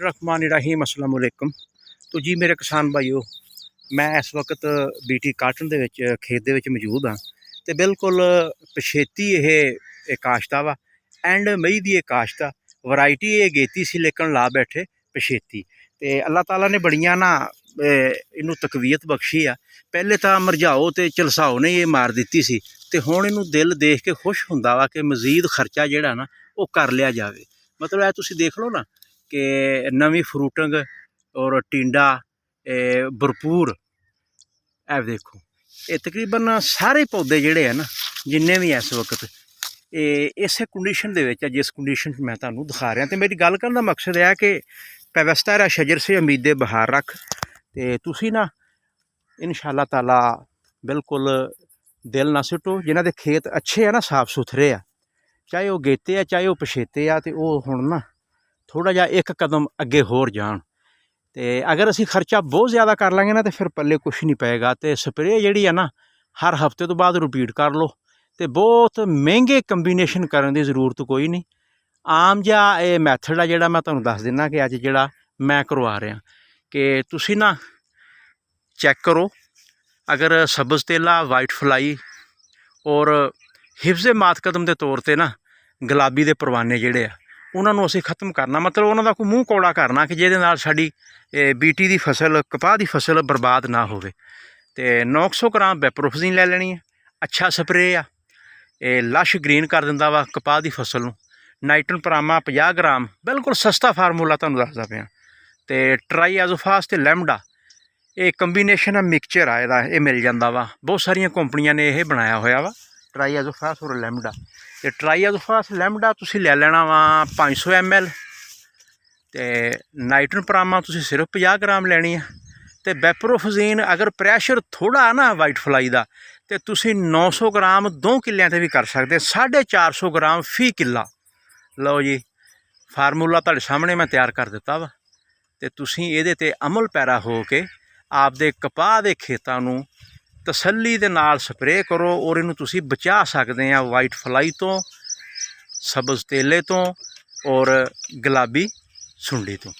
बिस्मिल्लाहिर्रहमानिर्रहीम अस्सलाम वालेकुम। तो जी मेरे किसान भाईओ, मैं इस वक्त बीटी काटन दे विच खेत दे विच मौजूद हाँ। तो बिल्कुल पछेती ये काश्त वा एंड मई दी काश्त आ। वरायटी ये गेती सी लेकिन ला बैठे पछेती। तो अल्लाह ताला ने बड़ियां ना इनू तकवीयत बख्शी आ। पहले तो मरझाओ तो झलसाओ ने ये मार दी सी, तो हुण इनू दिल देख के खुश हुंदा वा कि मजीद खर्चा जिहड़ा ना वो कर लिया जाए। मतलब है तुसीं देख लो ना कि नवीं फ्रूटंग और टिंडा भरपूर है। देखो ये तकरीबन सारे पौधे जिहड़े है ना जिन्ने भी इस वक्त इस कंडीशन दे विच जिस कंडीशन मैं तुहानूं दिखा रहा। तो मेरी गल करन दा मकसद है कि पैवस्तारा शजर से उम्मीदे बहार रख। तो तुसीं ना इंशाअल्लाह ताला बिल्कुल दिल ना सुटो। जिन्हां दे खेत अच्छे है ना साफ सुथरे आ, चाहे वह गेते आ चाहे वह पछेते आ, तो वह हुण ना थोड़ा जिहा एक कदम अगे होर जाण। तो अगर असीं खर्चा बहुत ज़्यादा कर लांगे ना तो फिर पल्ले कुछ नहीं पेगा। तो स्प्रे जिहड़ी है ना हर हफ्ते तो बाद रिपीट कर लो। तो बहुत महंगे कंबीनेशन करने की जरूरत कोई नहीं। आम जिहा ये मैथड आ जिहड़ा मैं तुहानूं दस दिना कि अज जिहड़ा मैं करवा रहा कि तुसीं ना चैक करो। अगर सब्ज़ तेला वाइट फ्लाई और हिफ्ज़े मातकदम के तौर पर ना गुलाबी के परवाने जिहड़े आ उन्होंने असीं खत्म करना, मतलब उन्होंने कोई मूँह कौड़ा करना कि जिहदे नाल साडी बीटी की फसल कपाह की फसल बर्बाद ना होवे। तो 900 ग्राम वेपरोफजीन लै लैनी है। अच्छा स्प्रे आ, लश ग्रीन कर दिंदा वा कपाह की फसल नूं। नाइट्रोजन परामा 50 ग्राम बिल्कुल सस्ता फार्मूला तुहानूं दसदा पिया। तो ट्राई एजोफास ते लैमडा ये कंबीनेशन है, मिक्सचर आ इहदा, ये मिल जांदा वा। बहुत सारियां कंपनियां ने यह बनाया होया वा ट्राई एजोफास और लैमडा। तो ट्राई एजोफास लैमडा तुसीं लै लैना वा 500 ml। तो नाइट्रोजन परामा तुसीं सिर्फ 50 ग्राम लैनी है। तो वेपरोफजीन अगर प्रैशर थोड़ा ना वाइट फ्लाई का तो तुसीं 900 ग्राम 2 किल्लियां ते भी कर सकते, 450 ग्राम फी किला। लो जी फार्मूला तुहाडे सामने मैं तैयार कर दिता वा। तो तुसीं इहदे ते अमल पैरा हो के आपदे कपाह दे खेतां नूं तसल्ली दे नाल स्प्रे करो और इनू तुसीं बचा सकते हैं वाइट फ्लाई तो, सब्ज़ तेले तो और गुलाबी सुंडी तो।